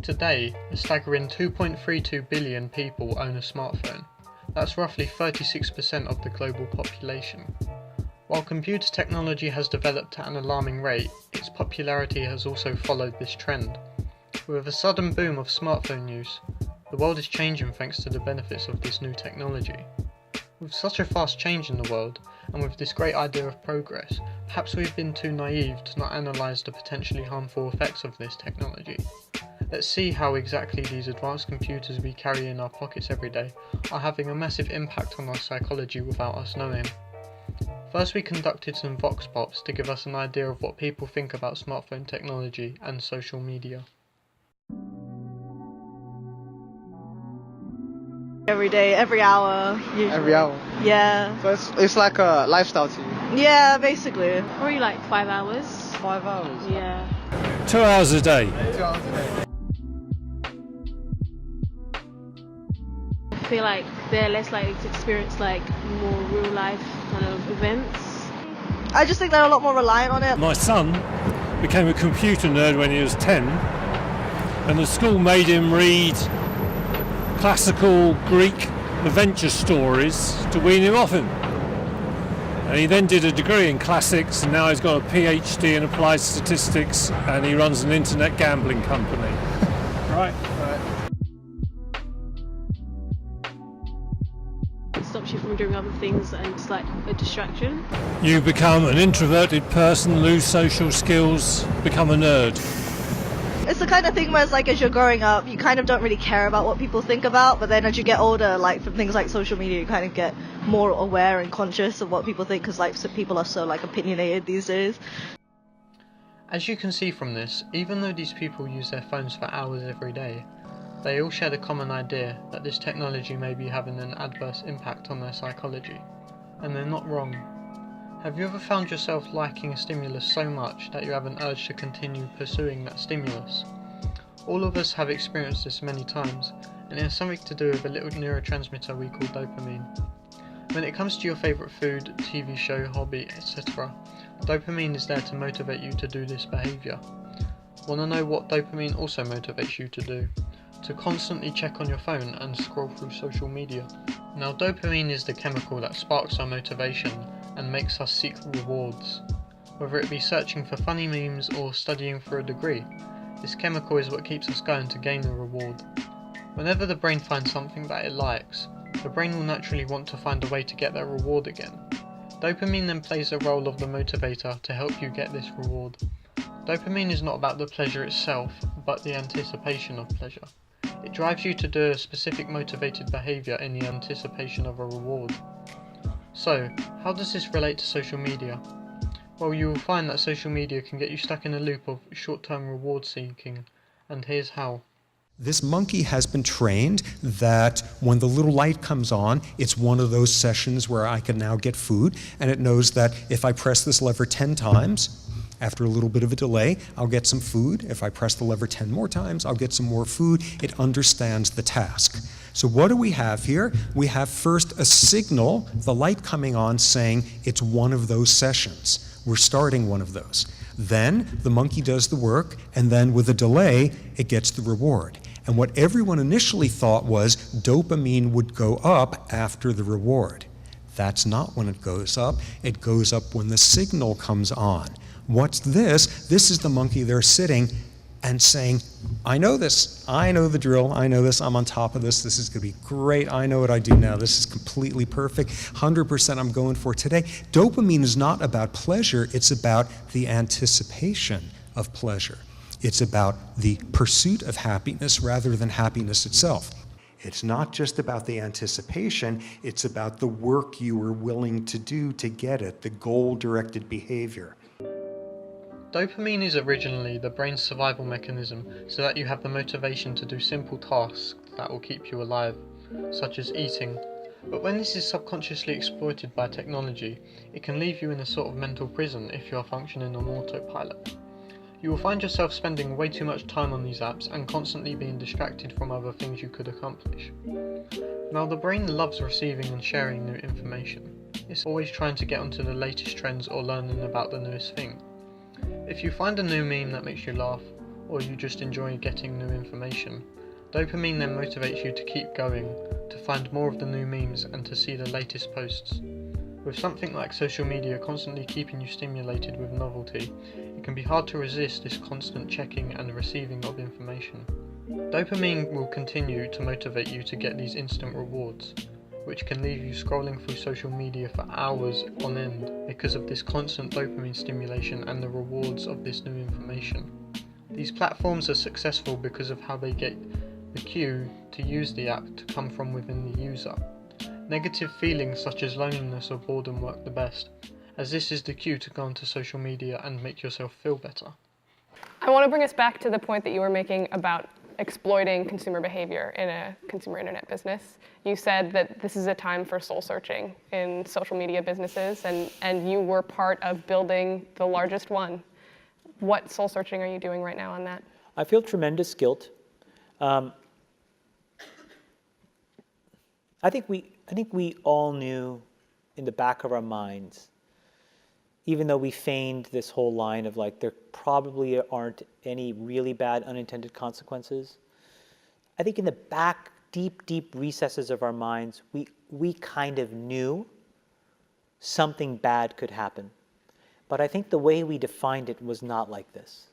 Today, a staggering 2.32 billion people own a smartphone. That's roughly 36% of the global population. While computer technology has developed at an alarming rate, its popularity has also followed this trend. With a sudden boom of smartphone use, the world is changing thanks to the benefits of this new technology. With such a fast change in the world, and with this great idea of progress, perhaps we've been too naive to not analyse the potentially harmful effects of this technology. Let's see how exactly these advanced computers we carry in our pockets every day are having a massive impact on our psychology without us knowing. First, we conducted some vox pops to give us an idea of what people think about smartphone technology and social media. Every day, every hour, usually. Every hour? Yeah. So it's like a lifestyle to you? Yeah, basically. Probably like 5 hours. 5 hours? Yeah. 2 hours a day. 2 hours a day. I feel like they're less likely to experience like more real life kind of events. I just think they're a lot more reliant on it. My son became a computer nerd when he was 10, and the school made him read classical Greek adventure stories to wean him off him. And he then did a degree in classics, and now he's got a PhD in applied statistics, and he runs an internet gambling company. Right. It stops you from doing other things and it's like a distraction. You become an introverted person, lose social skills, become a nerd. It's the kind of thing where it's like as you're growing up, you kind of don't really care about what people think about, but then as you get older, like from things like social media, you kind of get more aware and conscious of what people think because like so people are so like opinionated these days. As you can see from this, even though these people use their phones for hours every day, they all share the common idea that this technology may be having an adverse impact on their psychology. And they're not wrong. Have you ever found yourself liking a stimulus so much that you have an urge to continue pursuing that stimulus? All of us have experienced this many times, and it has something to do with a little neurotransmitter we call dopamine. When it comes to your favourite food, TV show, hobby, etc., dopamine is there to motivate you to do this behaviour. Want to know what dopamine also motivates you to do? To constantly check on your phone and scroll through social media. Now, dopamine is the chemical that sparks our motivation and makes us seek rewards. Whether it be searching for funny memes or studying for a degree, this chemical is what keeps us going to gain a reward. Whenever the brain finds something that it likes, the brain will naturally want to find a way to get that reward again. Dopamine then plays the role of the motivator to help you get this reward. Dopamine is not about the pleasure itself, but the anticipation of pleasure. It drives you to do a specific motivated behaviour in the anticipation of a reward. So, how does this relate to social media? Well, you will find that social media can get you stuck in a loop of short-term reward seeking, and here's how. This monkey has been trained that when the little light comes on, it's one of those sessions where I can now get food, and it knows that if I press this lever 10 times, after a little bit of a delay, I'll get some food. If I press the lever 10 more times, I'll get some more food. It understands the task. So what do we have here? We have first a signal, the light coming on saying it's one of those sessions. We're starting one of those. Then the monkey does the work, and then with a delay, it gets the reward. And what everyone initially thought was dopamine would go up after the reward. That's not when it goes up. It goes up when the signal comes on. What's this? This is the monkey there sitting and saying, I know this, I know the drill, I know this, I'm on top of this is gonna be great, I know what I do now, this is completely perfect, 100% I'm going for today. Dopamine is not about pleasure, it's about the anticipation of pleasure. It's about the pursuit of happiness rather than happiness itself. It's not just about the anticipation, it's about the work you were willing to do to get it, the goal-directed behavior. Dopamine is originally the brain's survival mechanism so that you have the motivation to do simple tasks that will keep you alive, such as eating. But when this is subconsciously exploited by technology, it can leave you in a sort of mental prison if you are functioning on autopilot. You will find yourself spending way too much time on these apps and constantly being distracted from other things you could accomplish. Now, the brain loves receiving and sharing new information. It's always trying to get onto the latest trends or learning about the newest thing. If you find a new meme that makes you laugh, or you just enjoy getting new information. Dopamine then motivates you to keep going, to find more of the new memes and to see the latest posts. With something like social media constantly keeping you stimulated with novelty, it can be hard to resist this constant checking and receiving of information. Dopamine will continue to motivate you to get these instant rewards, which can leave you scrolling through social media for hours on end because of this constant dopamine stimulation and the rewards of this new information. These platforms are successful because of how they get the cue to use the app to come from within the user. Negative feelings such as loneliness or boredom work the best, as this is the cue to go onto social media and make yourself feel better. I want to bring us back to the point that you were making about exploiting consumer behavior in a consumer internet business. You said that this is a time for soul searching in social media businesses, and you were part of building the largest one. What soul searching are you doing right now on that? I feel tremendous guilt. I think we all knew in the back of our minds, even though we feigned this whole line of like, there probably aren't any really bad unintended consequences. I think in the back, deep recesses of our minds, we kind of knew something bad could happen. But I think the way we defined it was not like this.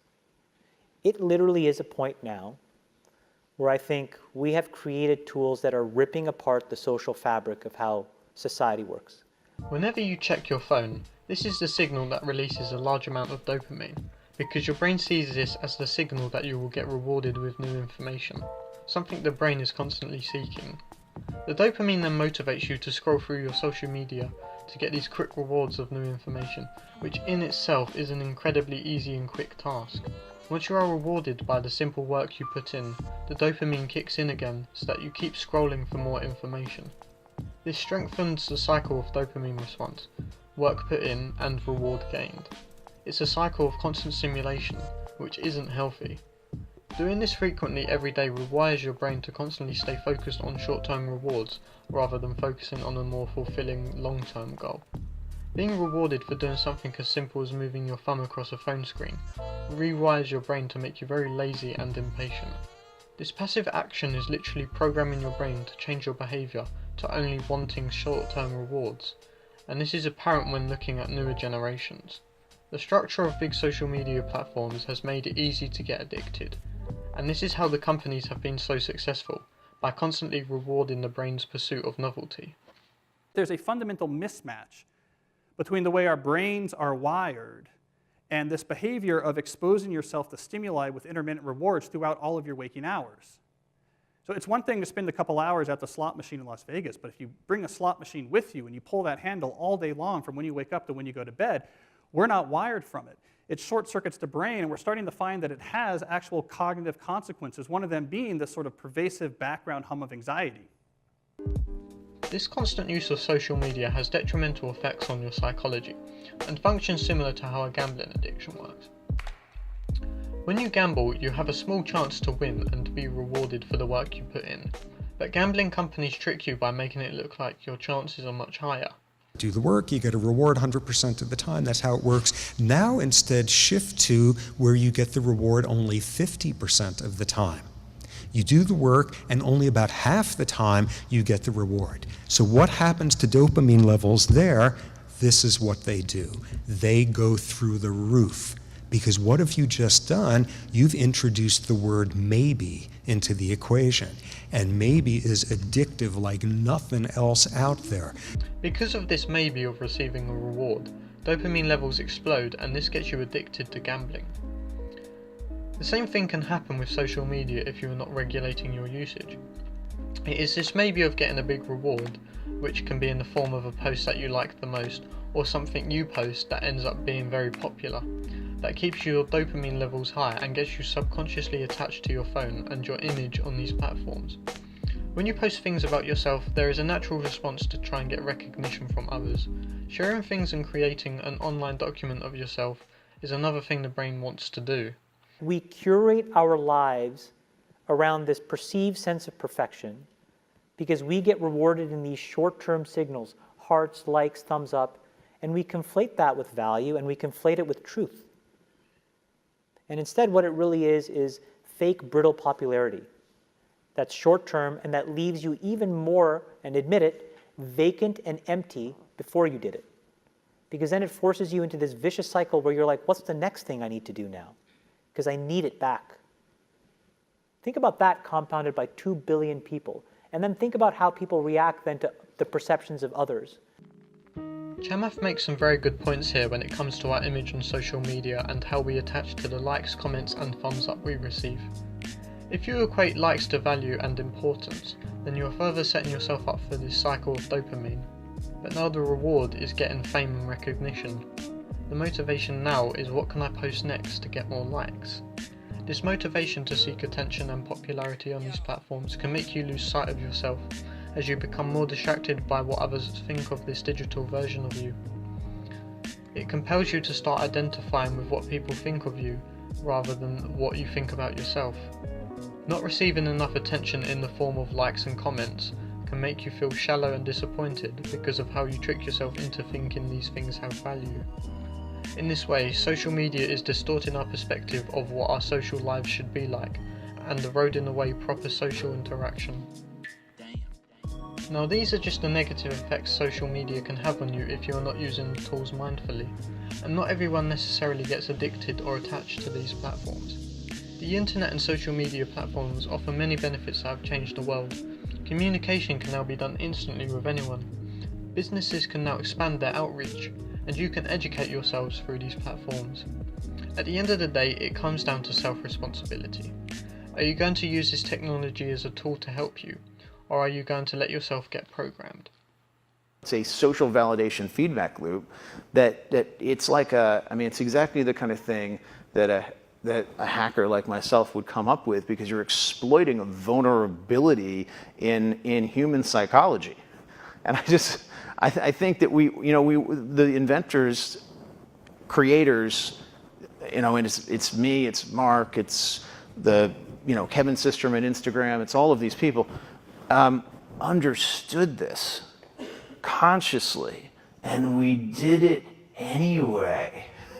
It literally is a point now where I think we have created tools that are ripping apart the social fabric of how society works. Whenever you check your phone, this is the signal that releases a large amount of dopamine, because your brain sees this as the signal that you will get rewarded with new information, something the brain is constantly seeking. The dopamine then motivates you to scroll through your social media to get these quick rewards of new information, which in itself is an incredibly easy and quick task. Once you are rewarded by the simple work you put in, the dopamine kicks in again so that you keep scrolling for more information. This strengthens the cycle of dopamine response, work put in and reward gained. It's a cycle of constant stimulation, which isn't healthy. Doing this frequently every day rewires your brain to constantly stay focused on short-term rewards rather than focusing on a more fulfilling long-term goal. Being rewarded for doing something as simple as moving your thumb across a phone screen rewires your brain to make you very lazy and impatient. This passive action is literally programming your brain to change your behaviour to only wanting short-term rewards, and this is apparent when looking at newer generations. The structure of big social media platforms has made it easy to get addicted, and this is how the companies have been so successful, by constantly rewarding the brain's pursuit of novelty. There's a fundamental mismatch between the way our brains are wired and this behavior of exposing yourself to stimuli with intermittent rewards throughout all of your waking hours. So it's one thing to spend a couple hours at the slot machine in Las Vegas, but if you bring a slot machine with you and you pull that handle all day long from when you wake up to when you go to bed, we're not wired from it. It short circuits the brain, and we're starting to find that it has actual cognitive consequences, one of them being this sort of pervasive background hum of anxiety. This constant use of social media has detrimental effects on your psychology, and functions similar to how a gambling addiction works. When you gamble, you have a small chance to win and be rewarded for the work you put in, but gambling companies trick you by making it look like your chances are much higher. Do the work, you get a reward 100% of the time, that's how it works. Now instead shift to where you get the reward only 50% of the time. You do the work and only about half the time you get the reward. So what happens to dopamine levels there? This is what they do. They go through the roof. Because what have you just done? You've introduced the word maybe into the equation. And maybe is addictive like nothing else out there. Because of this maybe of receiving a reward, dopamine levels explode and this gets you addicted to gambling. The same thing can happen with social media if you are not regulating your usage. It is this maybe of getting a big reward, which can be in the form of a post that you like the most, or something you post that ends up being very popular, that keeps your dopamine levels high and gets you subconsciously attached to your phone and your image on these platforms. When you post things about yourself, there is a natural response to try and get recognition from others. Sharing things and creating an online document of yourself is another thing the brain wants to do. We curate our lives around this perceived sense of perfection because we get rewarded in these short-term signals, hearts, likes, thumbs up, and we conflate that with value and we conflate it with truth. And instead what it really is fake brittle popularity. That's short term and that leaves you even more, and admit it, vacant and empty before you did it. Because then it forces you into this vicious cycle where you're like, what's the next thing I need to do now? Because I need it back. Think about that compounded by 2 billion people. And then think about how people react then to the perceptions of others. Chamath makes some very good points here when it comes to our image on social media and how we attach to the likes, comments and thumbs up we receive. If you equate likes to value and importance, then you're further setting yourself up for this cycle of dopamine. But now the reward is getting fame and recognition. The motivation now is what can I post next to get more likes. This motivation to seek attention and popularity on these platforms can make you lose sight of yourself as you become more distracted by what others think of this digital version of you. It compels you to start identifying with what people think of you rather than what you think about yourself. Not receiving enough attention in the form of likes and comments can make you feel shallow and disappointed because of how you trick yourself into thinking these things have value. In this way, social media is distorting our perspective of what our social lives should be like and eroding away proper social interaction. Now these are just the negative effects social media can have on you if you are not using the tools mindfully, and not everyone necessarily gets addicted or attached to these platforms. The internet and social media platforms offer many benefits that have changed the world. Communication can now be done instantly with anyone. Businesses can now expand their outreach, and you can educate yourselves through these platforms. At the end of the day, it comes down to self-responsibility. Are you going to use this technology as a tool to help you, or are you going to let yourself get programmed? It's a social validation feedback loop that it's like it's exactly the kind of thing that a hacker like myself would come up with, because you're exploiting a vulnerability in human psychology. And I think that the inventors, creators, and it's me, it's Mark, it's the Kevin Systrom at Instagram, it's all of these people, understood this consciously, and we did it anyway.